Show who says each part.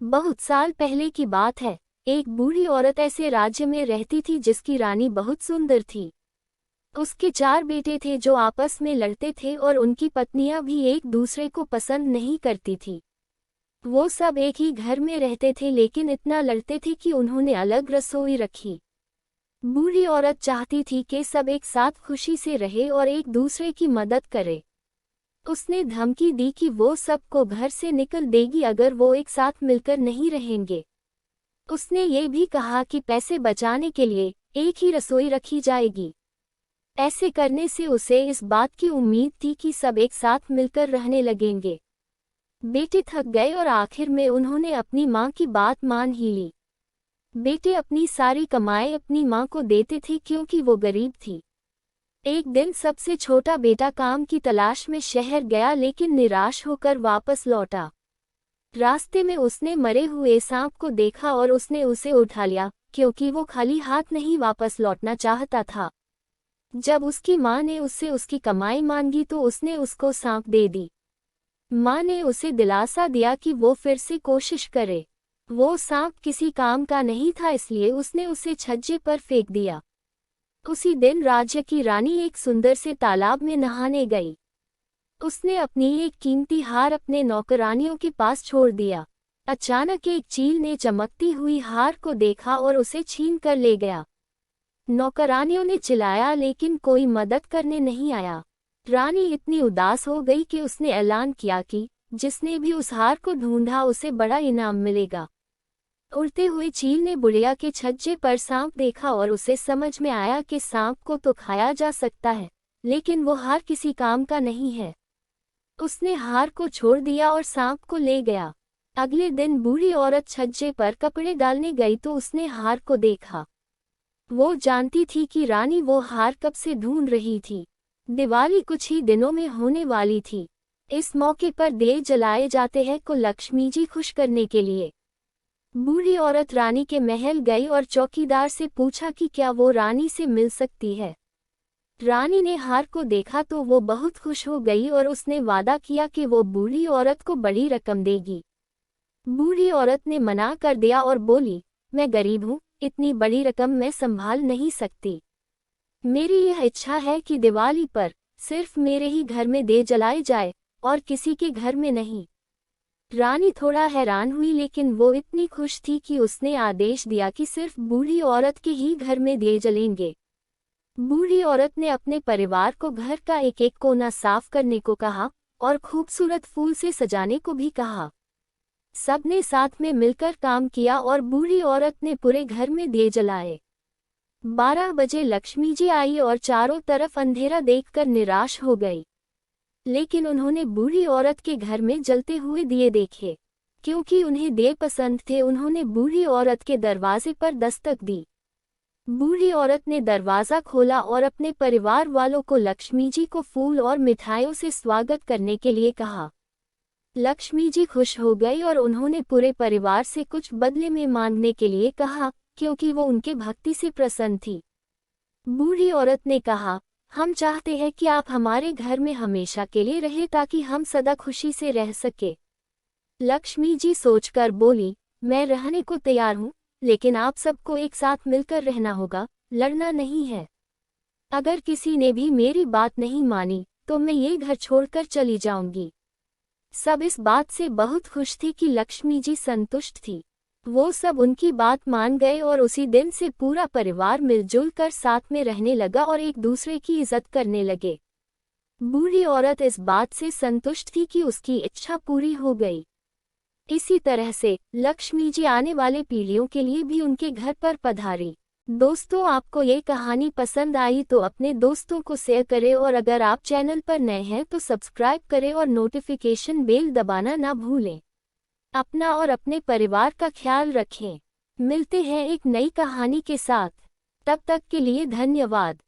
Speaker 1: बहुत साल पहले की बात है। एक बूढ़ी औरत ऐसे राज्य में रहती थी जिसकी रानी बहुत सुंदर थी। उसके 4 बेटे थे जो आपस में लड़ते थे और उनकी पत्नियां भी एक दूसरे को पसंद नहीं करती थी। वो सब एक ही घर में रहते थे लेकिन इतना लड़ते थे कि उन्होंने अलग रसोई रखी। बूढ़ी औरत चाहती थी कि सब एक साथ खुशी से रहे और एक दूसरे की मदद करे। उसने धमकी दी कि वो सबको घर से निकल देगी अगर वो एक साथ मिलकर नहीं रहेंगे। उसने ये भी कहा कि पैसे बचाने के लिए एक ही रसोई रखी जाएगी। ऐसे करने से उसे इस बात की उम्मीद थी कि सब एक साथ मिलकर रहने लगेंगे। बेटे थक गए और आखिर में उन्होंने अपनी माँ की बात मान ही ली। बेटे अपनी सारी कमाई अपनी माँ को देते थे क्योंकि वो गरीब थी। एक दिन सबसे छोटा बेटा काम की तलाश में शहर गया लेकिन निराश होकर वापस लौटा। रास्ते में उसने मरे हुए सांप को देखा और उसने उसे उठा लिया क्योंकि वो खाली हाथ नहीं वापस लौटना चाहता था। जब उसकी माँ ने उससे उसकी कमाई मांगी तो उसने उसको सांप दे दी। माँ ने उसे दिलासा दिया कि वो फिर से कोशिश करे। वो सांप किसी काम का नहीं था इसलिए उसने उसे छज्जे पर फेंक दिया। उसी दिन राज्य की रानी एक सुंदर से तालाब में नहाने गई। उसने अपनी एक कीमती हार अपने नौकरानियों के पास छोड़ दिया। अचानक एक चील ने चमकती हुई हार को देखा और उसे छीन कर ले गया। नौकरानियों ने चिल्लाया लेकिन कोई मदद करने नहीं आया। रानी इतनी उदास हो गई कि उसने ऐलान किया कि जिसने भी उस हार को ढूंढा उसे बड़ा इनाम मिलेगा। उड़ते हुए चील ने बुढ़िया के छज्जे पर सांप देखा और उसे समझ में आया कि सांप को तो खाया जा सकता है लेकिन वो हार किसी काम का नहीं है। उसने हार को छोड़ दिया और सांप को ले गया। अगले दिन बूढ़ी औरत छज्जे पर कपड़े डालने गई तो उसने हार को देखा। वो जानती थी कि रानी वो हार कब से ढूंढ रही थी। दिवाली कुछ ही दिनों में होने वाली थी। इस मौके पर दिए जलाए जाते हैं को लक्ष्मी जी खुश करने के लिए। बूढ़ी औरत रानी के महल गई और चौकीदार से पूछा कि क्या वो रानी से मिल सकती है। रानी ने हार को देखा तो वो बहुत खुश हो गई और उसने वादा किया कि वो बूढ़ी औरत को बड़ी रकम देगी। बूढ़ी औरत ने मना कर दिया और बोली, मैं गरीब हूँ, इतनी बड़ी रकम मैं संभाल नहीं सकती। मेरी यह इच्छा है कि दिवाली पर सिर्फ मेरे ही घर में दिए जलाए जाए और किसी के घर में नहीं। रानी थोड़ा हैरान हुई लेकिन वो इतनी खुश थी कि उसने आदेश दिया कि सिर्फ बूढ़ी औरत के ही घर में दिए जलेंगे। बूढ़ी औरत ने अपने परिवार को घर का एक एक कोना साफ करने को कहा और खूबसूरत फूल से सजाने को भी कहा। सबने साथ में मिलकर काम किया और बूढ़ी औरत ने पूरे घर में दिए जलाए। 12 बजे लक्ष्मी जी आई और चारों तरफ अंधेरा देखकर निराश हो गई। लेकिन उन्होंने बूढ़ी औरत के घर में जलते हुए दिए देखे। क्योंकि उन्हें दिए पसंद थे उन्होंने बूढ़ी औरत के दरवाजे पर दस्तक दी। बूढ़ी औरत ने दरवाज़ा खोला और अपने परिवार वालों को लक्ष्मी जी को फूल और मिठाइयों से स्वागत करने के लिए कहा। लक्ष्मी जी खुश हो गई और उन्होंने पूरे परिवार से कुछ बदले में मांगने के लिए कहा क्योंकि वो उनके भक्ति से प्रसन्न थी। बूढ़ी औरत ने कहा, हम चाहते हैं कि आप हमारे घर में हमेशा के लिए रहें ताकि हम सदा खुशी से रह सके। लक्ष्मी जी सोचकर बोली, मैं रहने को तैयार हूँ लेकिन आप सबको एक साथ मिलकर रहना होगा, लड़ना नहीं है। अगर किसी ने भी मेरी बात नहीं मानी तो मैं ये घर छोड़कर चली जाऊंगी। सब इस बात से बहुत खुश थी कि लक्ष्मी जी संतुष्ट थी। वो सब उनकी बात मान गए और उसी दिन से पूरा परिवार मिलजुल कर साथ में रहने लगा और एक दूसरे की इज्जत करने लगे। बूढ़ी औरत इस बात से संतुष्ट थी कि उसकी इच्छा पूरी हो गई। इसी तरह से लक्ष्मी जी आने वाले पीढ़ियों के लिए भी उनके घर पर पधारी। दोस्तों, आपको ये कहानी पसंद आई तो अपने दोस्तों को शेयर करें और अगर आप चैनल पर नए हैं तो सब्सक्राइब करें और नोटिफिकेशन बेल दबाना ना भूलें। अपना और अपने परिवार का ख्याल रखें। मिलते हैं एक नई कहानी के साथ। तब तक के लिए धन्यवाद।